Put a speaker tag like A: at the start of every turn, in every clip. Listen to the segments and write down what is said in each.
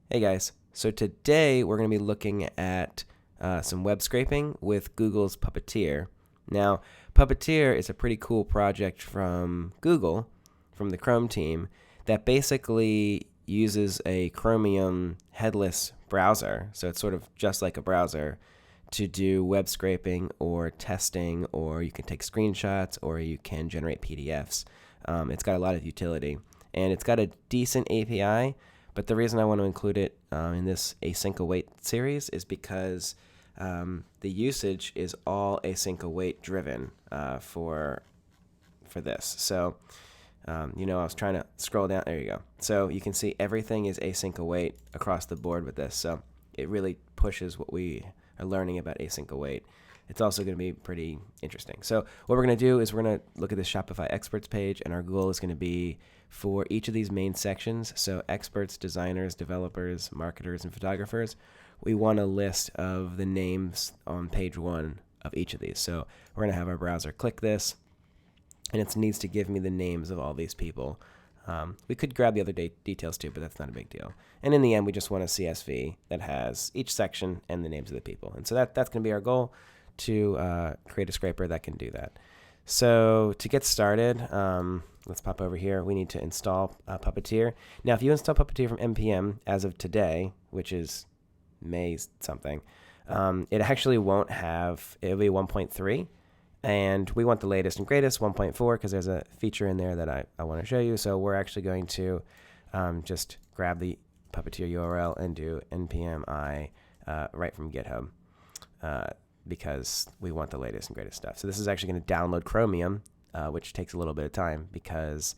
A: Hey guys, so today we're going to be looking at some web scraping with Google's Puppeteer. Now, Puppeteer is a pretty cool project from Google, from the Chrome team, that basically uses a Chromium headless browser. So it's sort of just like a browser to do web scraping or testing, or you can take screenshots, or you can generate PDFs. It's got a lot of utility, and it's got a decent API. But the reason I want to include it in this async-await series is because the usage is all async-await driven for this. So, I was trying to scroll down. There you go. So you can see everything is async-await across the board with this. So it really pushes what we are learning about async-await. It's also going to be pretty interesting. So what we're going to do is we're going to look at the Shopify experts page, and our goal is going to be for each of these main sections. So experts, designers, developers, marketers, and photographers, we want a list of the names on page 1 of each of these. So we're going to have our browser click this, and it needs to give me the names of all these people. We could grab the other details too, but that's not a big deal. And in the end, we just want a CSV that has each section and the names of the people. And so that's going to be our goal, to create a scraper that can do that. So to get started, let's pop over here. We need to install Puppeteer. Now, if you install Puppeteer from NPM as of today, which is May something, it actually won't have, it'll be 1.3. And we want the latest and greatest, 1.4, because there's a feature in there that I want to show you. So we're actually going to just grab the Puppeteer URL and do npm I right from GitHub. Because we want the latest and greatest stuff. So this is actually going to download Chromium, which takes a little bit of time because,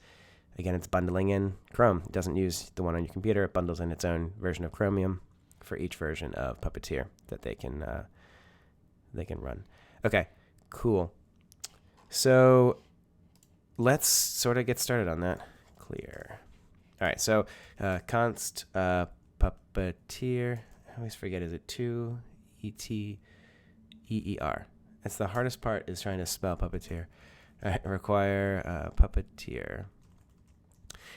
A: again, it's bundling in Chrome. It doesn't use the one on your computer. It bundles in its own version of Chromium for each version of Puppeteer that they can run. Okay, cool. So let's sort of get started on that. Clear. All right, so const Puppeteer. I always forget, is it 2 EER. That's the hardest part, is trying to spell Puppeteer. All right, require Puppeteer.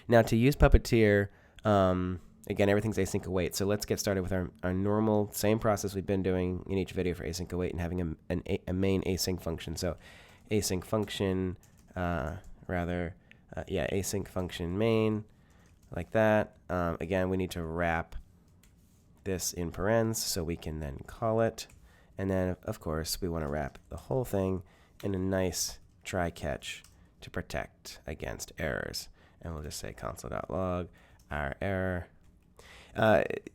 A: Now, to use Puppeteer, again, everything's async-await. So let's get started with our normal, same process we've been doing in each video for async-await and having a main async function. So async function, async function main, like that. Again, we need to wrap this in parens so we can then call it. And then, of course, we want to wrap the whole thing in a nice try-catch to protect against errors. And we'll just say console.log our error.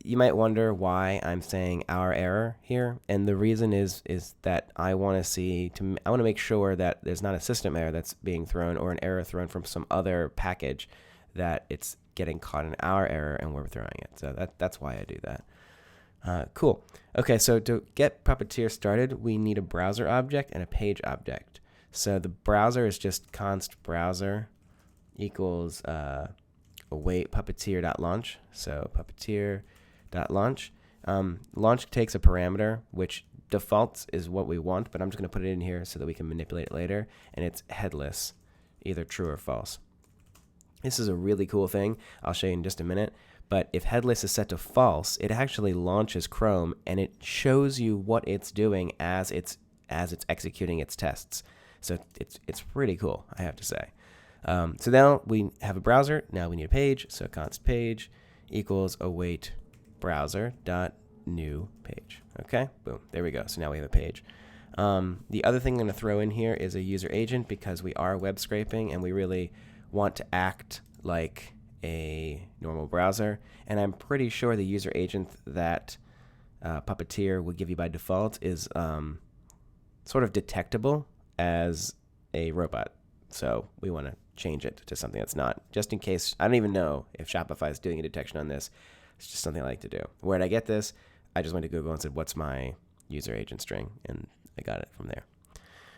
A: You might wonder why I'm saying our error here. And the reason is that I want to make sure that there's not a system error that's being thrown or an error thrown from some other package, that it's getting caught in our error and we're throwing it. So that's why I do that. Cool. Okay, so to get Puppeteer started, we need a browser object and a page object. So the browser is just const browser equals await puppeteer.launch. So puppeteer.launch. Launch takes a parameter, which defaults is what we want, but I'm just going to put it in here so that we can manipulate it later. And it's headless, either true or false. This is a really cool thing. I'll show you in just a minute. But if headless is set to false, it actually launches Chrome and it shows you what it's doing as it's executing its tests. So it's pretty cool, I have to say. So now we have a browser. Now we need a page. So const page equals await browser dot new page. Okay, boom, there we go. So now we have a page. The other thing I'm going to throw in here is a user agent, because we are web scraping and we really want to act like a normal browser, and I'm pretty sure the user agent that Puppeteer will give you by default is sort of detectable as a robot. So we want to change it to something that's not, just in case. I don't even know if Shopify is doing a detection on this. It's just something I like to do. Where did I get this? I just went to Google and said, what's my user agent string? And I got it from there.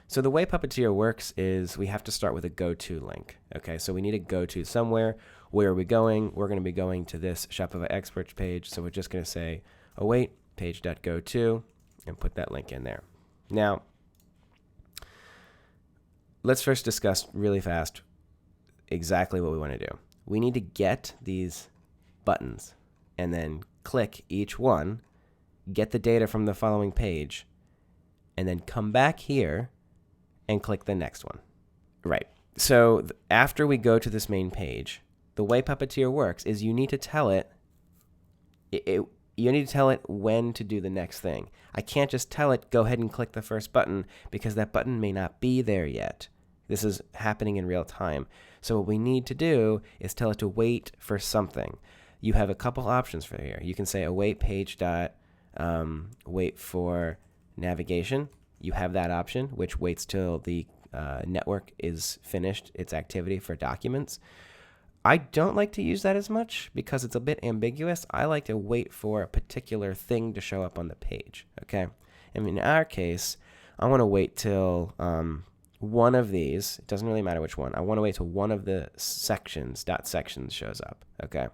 A: So the way Puppeteer works is we have to start with a go-to link. Okay, so we need a go-to somewhere. Where are we going? We're going to be going to this Shopify experts page. So we're just going to say await page.go-to and put that link in there. Now, let's first discuss really fast exactly what we want to do. We need to get these buttons and then click each one, get the data from the following page, and then come back here and click the next one. Right. So after we go to this main page, the way Puppeteer works is you need to tell it when to do the next thing. I can't just tell it, go ahead and click the first button, because that button may not be there yet. This is happening in real time. So what we need to do is tell it to wait for something. You have a couple options for here. You can say await page dot wait for navigation. You have that option, which waits till the network is finished its activity for documents. I don't like to use that as much because it's a bit ambiguous. I like to wait for a particular thing to show up on the page, okay? And in our case, I want to wait till one of these, it doesn't really matter which one, I want to wait till one of the sections shows up, okay?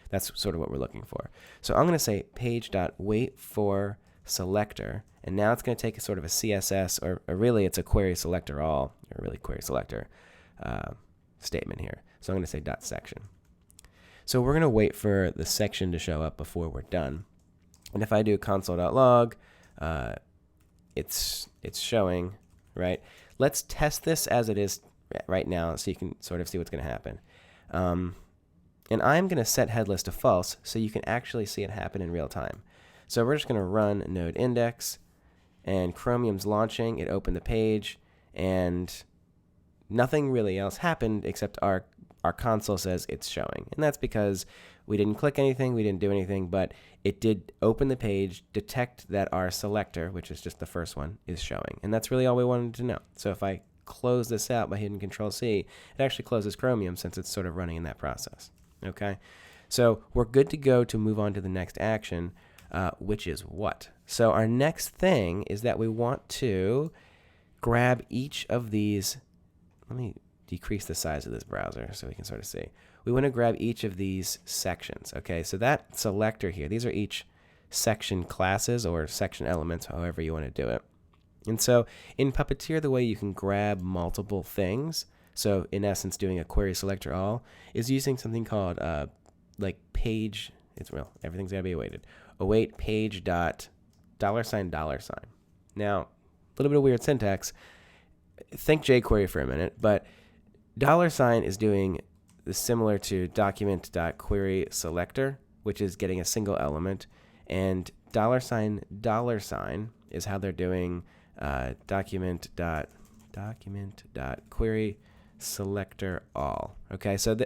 A: That's sort of what we're looking for. So I'm going to say page.wait for selector, and now it's going to take a sort of a CSS, or really it's a query selector all, or really query selector statement here. So I'm going to say .section. So we're going to wait for the section to show up before we're done. And if I do console.log, it's showing, right? Let's test this as it is right now so you can sort of see what's going to happen. And I'm going to set headless to false so you can actually see it happen in real time. So we're just going to run node index, and Chromium's launching. It opened the page, and nothing really else happened except our console says it's showing. And that's because we didn't click anything, we didn't do anything, but it did open the page, detect that our selector, which is just the first one, is showing. And that's really all we wanted to know. So if I close this out by hitting Control-C, it actually closes Chromium since it's sort of running in that process. Okay? So we're good to go to move on to the next action, which is what? So our next thing is that we want to grab each of these. Let me decrease the size of this browser so we can sort of see. We want to grab each of these sections. Okay, so that selector here, these are each section classes or section elements, however you want to do it. And so in Puppeteer, the way you can grab multiple things, so in essence doing a query selector all, is using something called like page, it's real, everything's got to be awaited. Await page dot $. Now, a little bit of weird syntax. Think jQuery for a minute, but $ is doing similar to document.query selector, which is getting a single element, and $$ is how they're doing document.query selector all. Okay, so $$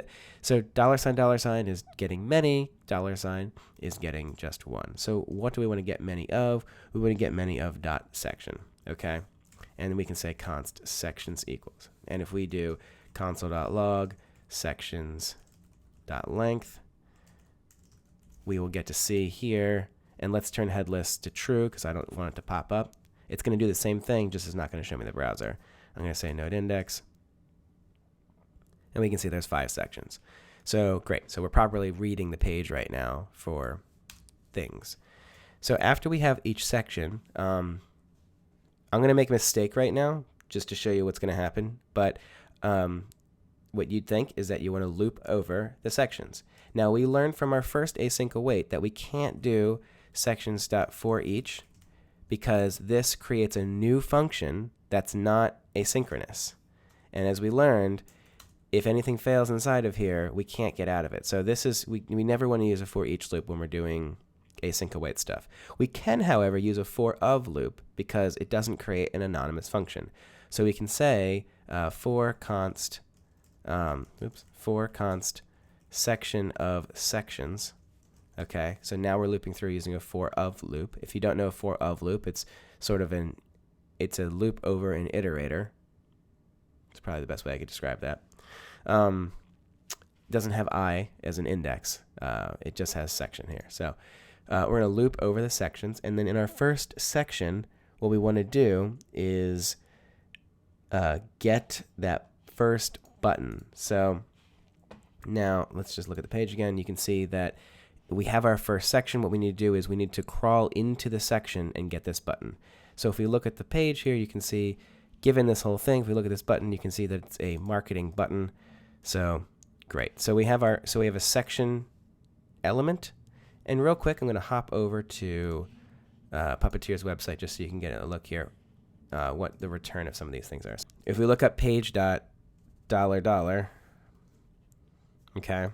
A: is getting many, $ is getting just one. So what do we want to get many of? We want to get many of .section. Okay, and we can say const sections equals. And if we do console.log sections.length, we will get to see here, and let's turn headless to true because I don't want it to pop up. It's going to do the same thing, just it's not going to show me the browser. I'm going to say node index, and we can see there's 5 sections. So great. So we're properly reading the page right now for things. So after we have each section, I'm going to make a mistake right now just to show you what's going to happen. But what you'd think is that you want to loop over the sections. Now, we learned from our first async-await that we can't do sections.forEach because this creates a new function that's not asynchronous. And as we learned, if anything fails inside of here, we can't get out of it. So this is we never want to use a for each loop when we're doing async-await stuff. We can, however, use a for of loop because it doesn't create an anonymous function. So we can say for const section of sections. Okay, so now we're looping through using a for of loop. If you don't know a for of loop, it's sort of it's a loop over an iterator. It's probably the best way I could describe that. Doesn't have I as an index. It just has section here. So we're going to loop over the sections, and then in our first section, what we want to do is get that first button. So now let's just look at the page again. You can see that we have our first section. What we need to do is we need to crawl into the section and get this button. So if we look at the page here, you can see, given this whole thing, if we look at this button, you can see that it's a marketing button. So great. So we have a section element, And real quick, I'm going to hop over to Puppeteer's website just so you can get a look here what the return of some of these things are. If we look up page dot dollar dollar, okay,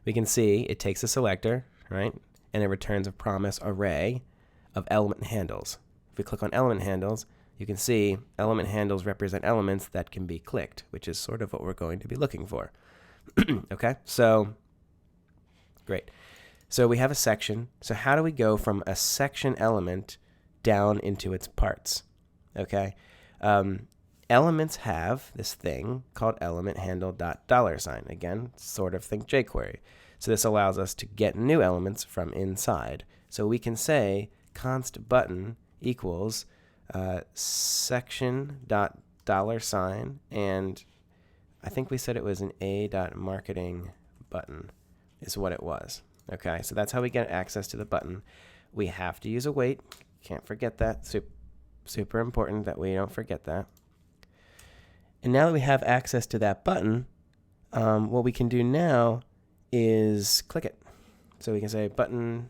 A: we can see it takes a selector, right, and it returns a promise array of element handles. If we click on element handles, you can see element handles represent elements that can be clicked, which is sort of what we're going to be looking for. Okay, so great. So we have a section. So how do we go from a section element down into its parts? Okay, elements have this thing called element handle dot dollar sign. Again, sort of think jQuery. So this allows us to get new elements from inside. So we can say const button equals section dot dollar sign, and I think we said it was an a dot marketing button is what it was. Okay, so that's how we get access to the button. We have to use await. Can't forget that. Super important that we don't forget that. And now that we have access to that button, what we can do now is click it. So we can say button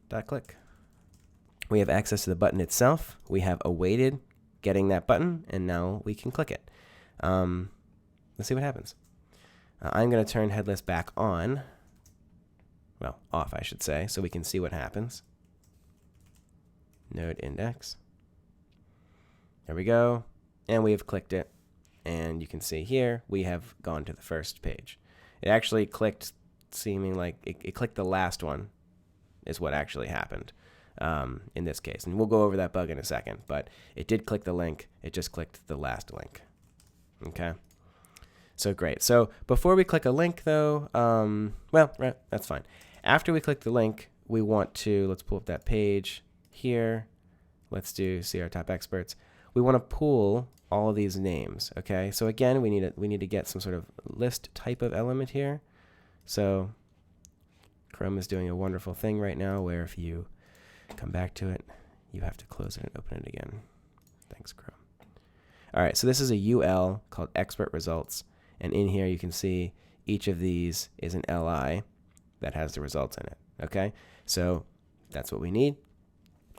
A: dot click. We have access to the button itself. We have awaited getting that button, and now we can click it. Let's see what happens. I'm going to turn headless back on. Well, off, I should say, so we can see what happens. Node index. There we go. And we have clicked it. And you can see here, we have gone to the first page. It actually clicked, seeming like it clicked the last one is what actually happened in this case. And we'll go over that bug in a second. But it did click the link. It just clicked the last link. Okay. So great. So before we click a link, though, well, right, that's fine. After we click the link, we want to, let's pull up that page here. Let's see our top experts. We want to pull all of these names. Okay. So again, we need to get some sort of list type of element here. So Chrome is doing a wonderful thing right now, where if you come back to it, you have to close it and open it again. Thanks, Chrome. All right. So this is a UL called expert results. And in here, you can see each of these is an LI that has the results in it. Okay, so that's what we need.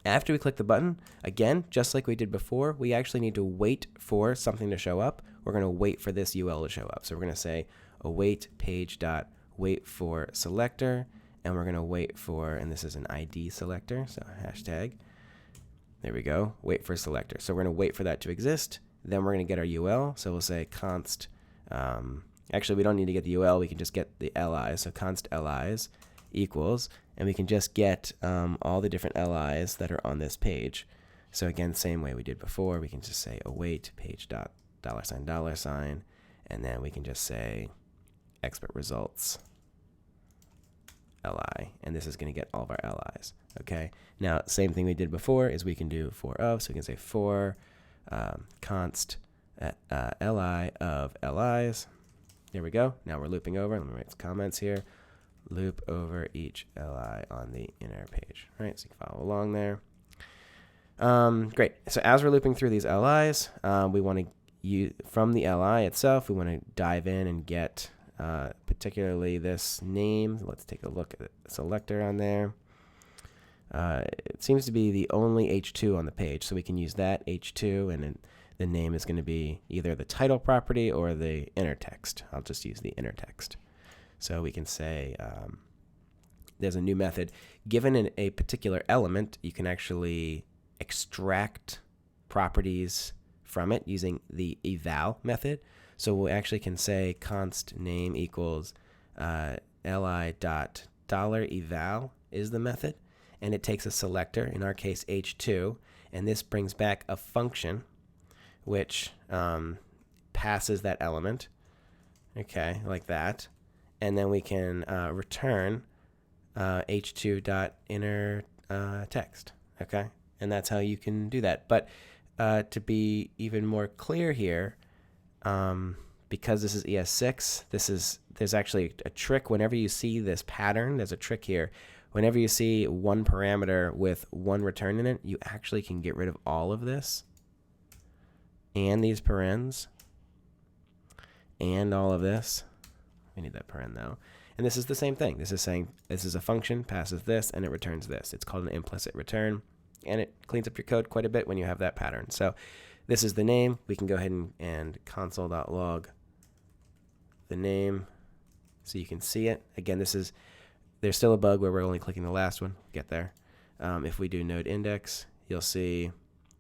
A: After we click the button, again, just like we did before, we actually need to wait for something to show up. We're going to wait for this UL to show up. So we're going to say await page dot wait for selector, and we're going to wait for, and this is an ID selector, so hashtag. There we go, wait for selector. So we're going to wait for that to exist. Then we're going to get our UL. So we'll say const. Actually, we don't need to get the UL. We can just get the LIs. So const LIs equals, and we can just get all the different LIs that are on this page. So again, same way we did before, we can just say await page dot dollar sign, and then we can just say expert results LI, and this is going to get all of our LIs. Okay. Now, same thing we did before is we can do for of, so we can say for const LI of LIs. There we go. Now we're looping over. Let me write some comments here. Loop over each LI on the inner page. All right, so you can follow along there. Great. So as we're looping through these LIs, we want to use from the LI itself. We want to dive in and get particularly this name. Let's take a look at the selector on there. It seems to be the only H2 on the page, so we can use that H2, and then the name is going to be either the title property or the inner text. I'll just use the inner text. So we can say there's a new method. Given a particular element, you can actually extract properties from it using the eval method. So we actually can say const name equals li dot dollar eval is the method, and it takes a selector, in our case H2, and this brings back a function which passes that element, okay, like that, and then we can return h2.inner text, okay, and that's how you can do that. But to be even more clear here, because this is ES6, there's actually a trick. Whenever you see this pattern, there's a trick here. Whenever you see one parameter with one return in it, you actually can get rid of all of this and these parens and all of this. We need that paren though. And this is the same thing. This is saying this is a function, passes this, and it returns this. It's called an implicit return, and it cleans up your code quite a bit when you have that pattern. So this is the name. We can go ahead and console.log the name so you can see it. Again, there's still a bug where we're only clicking the last one. Get there. If we do node index, you'll see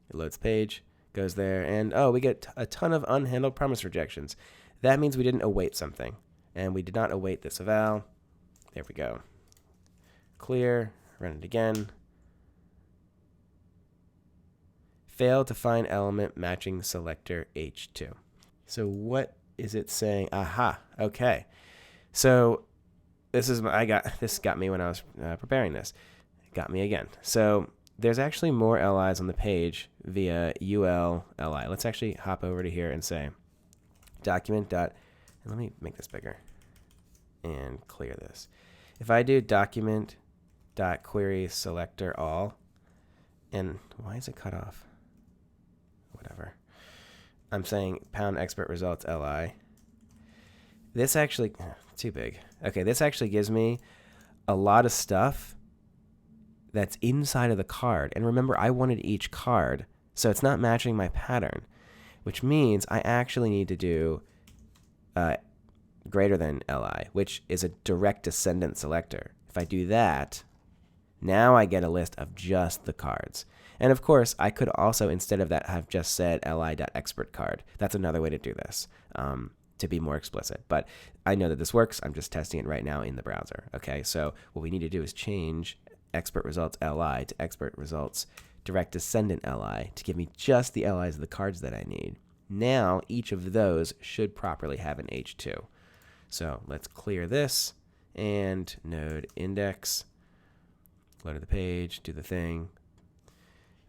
A: it loads page, goes there, and oh, we get a ton of unhandled promise rejections. That means we didn't await something, and we did not await this eval. There we go. Clear, run it again. Failed to find element matching selector H2. So what is it saying? Aha, okay. So this got me when I was preparing this. It got me again. So there's actually more LIs on the page via ul li. Let's actually hop over to here and say document dot, and let me make this bigger and clear this. If I do document dot query selector all, and why is it cut off? Whatever. I'm saying pound expert results li. This actually, too big. Okay, this actually gives me a lot of stuff that's inside of the card. And remember, I wanted each card, so it's not matching my pattern, which means I actually need to do greater than li, which is a direct descendant selector. If I do that, now I get a list of just the cards. And of course, I could also, instead of that, have just said li.expert card. That's another way to do this, to be more explicit. But I know that this works. I'm just testing it right now in the browser. Okay, so what we need to do is change expert results li to expert results direct descendant li to give me just the li's of the cards that I need. Now, each of those should properly have an H2. So let's clear this and node index, load to the page, do the thing.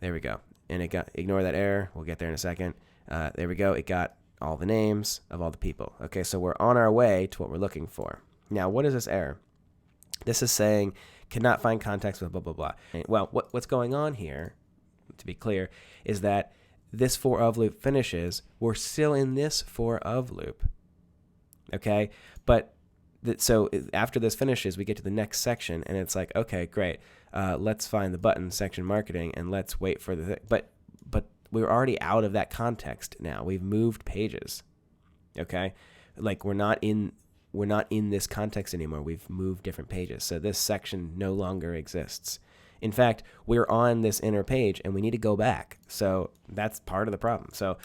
A: There we go. And it got, ignore that error. We'll get there in a second. There we go. It got all the names of all the people. Okay, so we're on our way to what we're looking for. Now, what is this error? This is saying cannot find context with blah, blah, blah. Well, what's going on here, to be clear, is that this for of loop finishes. We're still in this for of loop. Okay, but so after this finishes, we get to the next section, and it's like, okay, great. Let's find the button section marketing, and let's wait for the thing. But we're already out of that context now. We've moved pages. Okay, like we're not in this context anymore. We've moved different pages, so this section no longer exists. In fact, we're on this inner page, and we need to go back. So that's part of the problem. So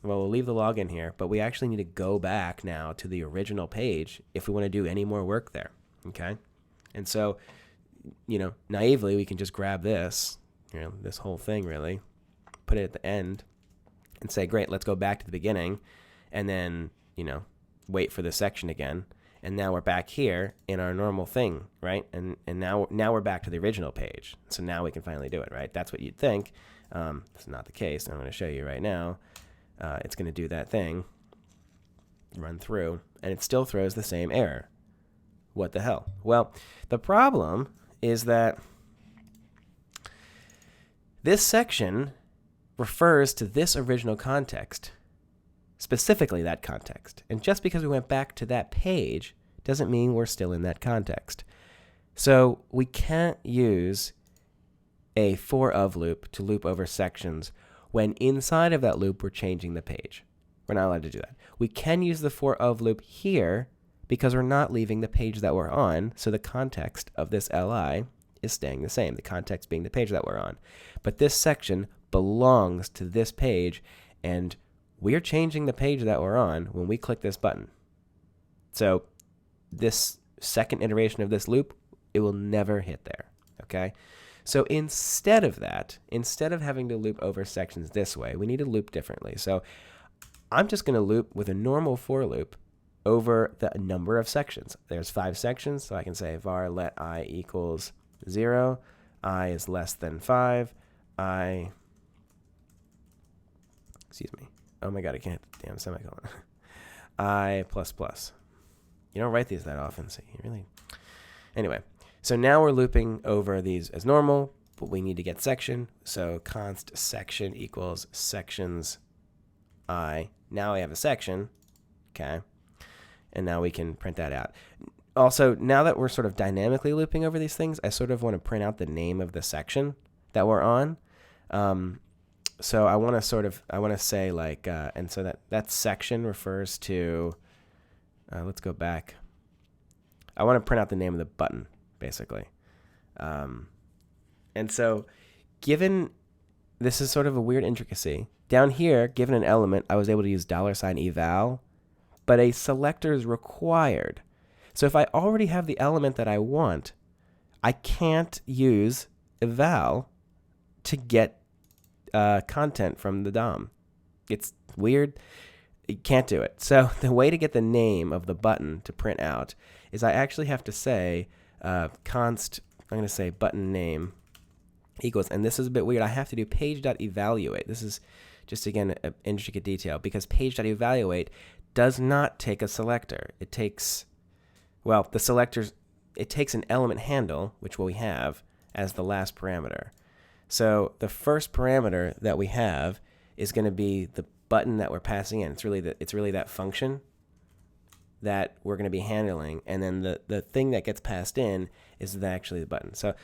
A: we'll leave the login here, but we actually need to go back now to the original page if we want to do any more work there. Okay, and so, naively, we can just grab this, this whole thing really, put it at the end, and say, great, let's go back to the beginning, and then, wait for the section again. And now we're back here in our normal thing, right? And now we're back to the original page. So now we can finally do it, right? That's what you'd think. That's not the case. I'm going to show you right now. It's going to do that thing, run through, and it still throws the same error. What the hell? Well, the problem is that this section refers to this original context, specifically that context. And just because we went back to that page doesn't mean we're still in that context. So we can't use a for of loop to loop over sections when inside of that loop we're changing the page. We're not allowed to do that. We can use the for of loop here because we're not leaving the page that we're on, so the context of this li is staying the same, the context being the page that we're on. But this section belongs to this page, and we're changing the page that we're on when we click this button. So this second iteration of this loop, it will never hit there, okay? So instead of that, instead of having to loop over sections this way, we need to loop differently. So I'm just going to loop with a normal for loop over the number of sections. There's 5 sections, so I can say var let I equals 0, I is less than 5, excuse me. Oh my god, I can't hit the damn semicolon. I plus plus. You don't write these that often, so you really... Anyway, so now we're looping over these as normal, but we need to get section. So const section equals sections I. Now I have a section, okay? And now we can print that out. also, now that we're sort of dynamically looping over these things, I sort of want to print out the name of the section that we're on. So I want to say like, and so that section refers to, let's go back. I want to print out the name of the button, basically. And so given, this is sort of a weird intricacy. Down here, given an element, I was able to use $eval, but a selector is required. So if I already have the element that I want, I can't use eval to get content from the DOM. It's weird. You can't do it. So the way to get the name of the button to print out is I actually have to say const, I'm going to say button name equals, and this is a bit weird, I have to do page.evaluate. This is just, again, an intricate detail, because page.evaluate does not take a selector. It takes, well, the selectors, it takes an element handle, which we have, as the last parameter. So the first parameter that we have is going to be the button that we're passing in. It's really that function that we're going to be handling, and then the thing that gets passed in is actually the button. So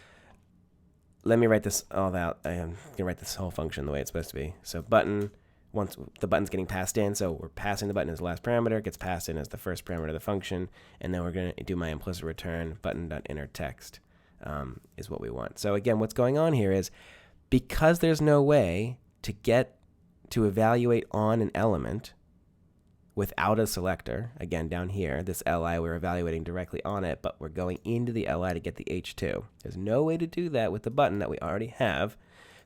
A: let me write this all out. I'm going to write this whole function the way it's supposed to be. So button, once the button's getting passed in, so we're passing the button as the last parameter, it gets passed in as the first parameter of the function, and then we're going to do my implicit return, button.innerText is what we want. So again, what's going on here is, because there's no way to get to evaluate on an element without a selector, again, down here, this li, we're evaluating directly on it, but we're going into the li to get the h2. There's no way to do that with the button that we already have,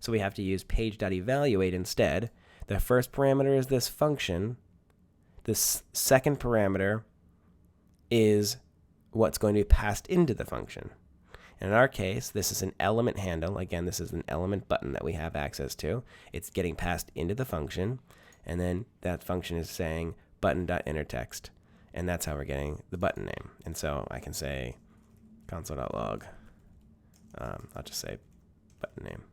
A: so we have to use page.evaluate instead. The first parameter is this function. This second parameter is what's going to be passed into the function. And in our case, this is an element handle. Again, this is an element button that we have access to. It's getting passed into the function, and then that function is saying button.innerText, and that's how we're getting the button name. And so I can say console.log. I'll just say button name.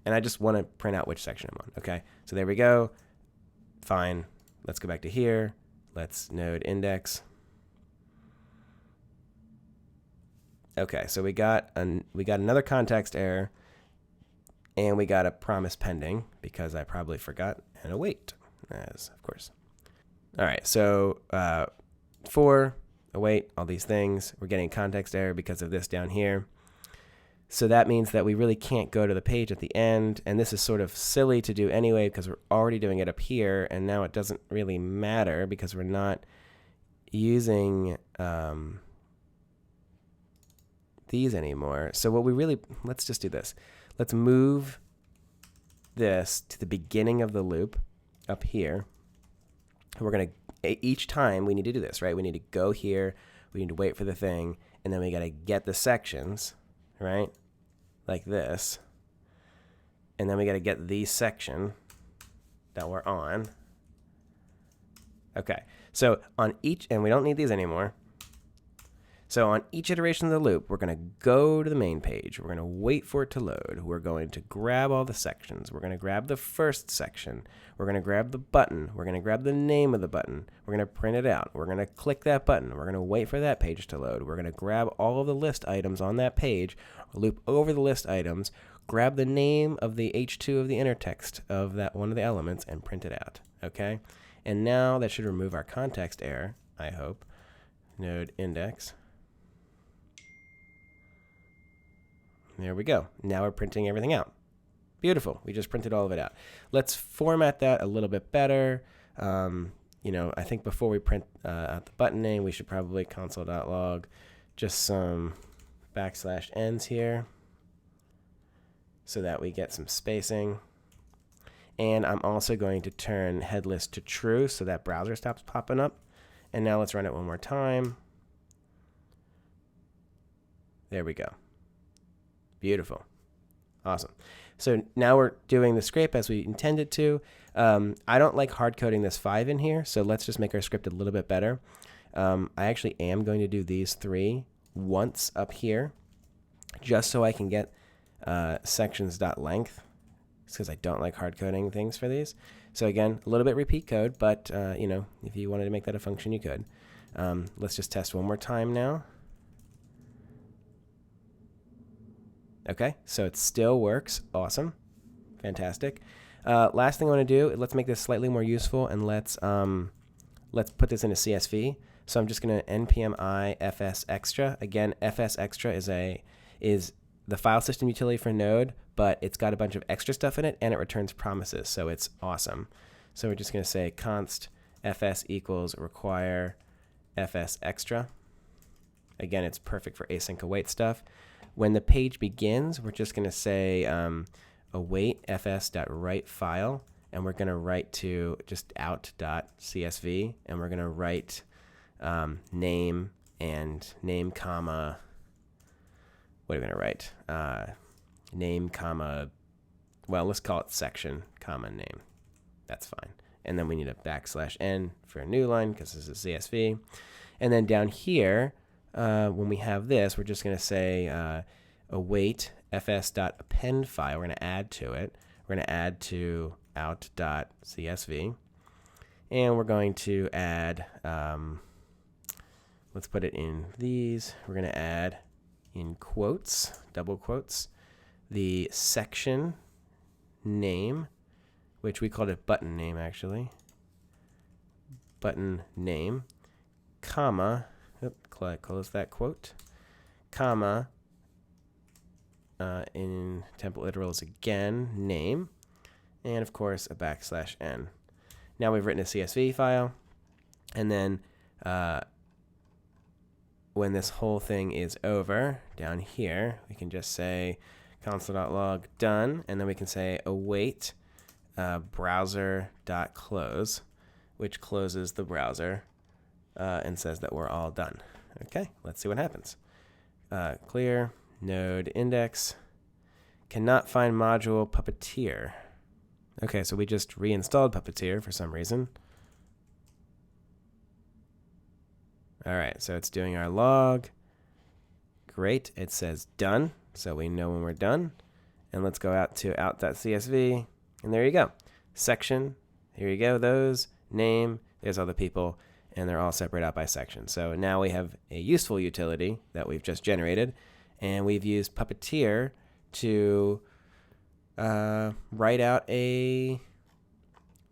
A: And I just want to print out which section I'm on. Okay, so there we go. Fine. Let's go back to here. Let's node index. Okay, so we got another context error, and we got a promise pending because I probably forgot an await, as of course. All right, so for await, all these things, we're getting context error because of this down here. So that means that we really can't go to the page at the end, and this is sort of silly to do anyway because we're already doing it up here, and now it doesn't really matter because we're not using these anymore. So what we really, let's just do this. Let's move this to the beginning of the loop up here. We're going to, each time we need to do this, right? We need to go here, we need to wait for the thing, and then we got to get the sections, right? Like this. And then we got to get the section that we're on. Okay, so on each, and we don't need these anymore. So on each iteration of the loop, we're going to go to the main page. We're going to wait for it to load. We're going to grab all the sections. We're going to grab the first section. We're going to grab the button. We're going to grab the name of the button. We're going to print it out. We're going to click that button. We're going to wait for that page to load. We're going to grab all of the list items on that page, loop over the list items, grab the name of the h2 of the inner text of that one of the elements, and print it out. Okay? And now that should remove our context error, I hope. Node index. There we go. Now we're printing everything out. Beautiful. We just printed all of it out. Let's format that a little bit better. I think before we print out the button name, we should probably console.log just some \ns here so that we get some spacing. And I'm also going to turn headless to true so that browser stops popping up. And now let's run it one more time. There we go. Beautiful. Awesome. So now we're doing the scrape as we intended to. I don't like hard coding this 5 in here, so let's just make our script a little bit better. I actually am going to do these 3 once up here, just so I can get sections.length. It's because I don't like hard coding things for these. So again, a little bit repeat code, but if you wanted to make that a function, you could. Let's just test one more time now. Okay, so it still works. Awesome. Fantastic. Last thing I want to do, let's make this slightly more useful, and let's put this into CSV. So I'm just going to npm I fs extra. Again, fs extra is the file system utility for Node, but it's got a bunch of extra stuff in it, and it returns promises, so it's awesome. So we're just going to say const fs equals require fs extra. Again, it's perfect for async-await stuff. When the page begins, we're just going to say await fs.write file, and we're going to write to just out.csv, and we're going to write name and name comma, what are we going to write? Name comma, well, let's call it section comma name. That's fine. And then we need a \n for a new line because this is CSV. And then down here, when we have this, we're just going to say await fs.append file. We're going to add to it. We're going to add to out.csv. And we're going to add, let's put it in these. We're going to add in quotes, double quotes, the section name, which we called it button name actually. Button name, comma, close that quote, comma, in template literals again, name, and of course a \n. Now we've written a CSV file, and then when this whole thing is over, down here, we can just say console.log done, and then we can say await browser.close, which closes the browser and says that we're all done. Okay, let's see what happens. Clear, node index, cannot find module Puppeteer. Okay, so we just reinstalled Puppeteer for some reason. All right, so it's doing our log. Great, it says done, so we know when we're done. And let's go out to out.csv, and there you go. Section, here you go, those, name, there's all the people, and they're all separated out by section. So now we have a useful utility that we've just generated, and we've used Puppeteer to write out a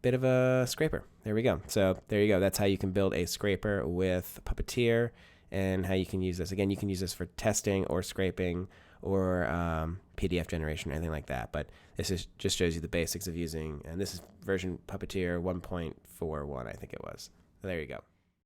A: bit of a scraper. There we go. So there you go. That's how you can build a scraper with Puppeteer, and how you can use this. Again, you can use this for testing or scraping or PDF generation or anything like that. But this just shows you the basics of using, and this is version Puppeteer 1.41, I think it was. So there you go.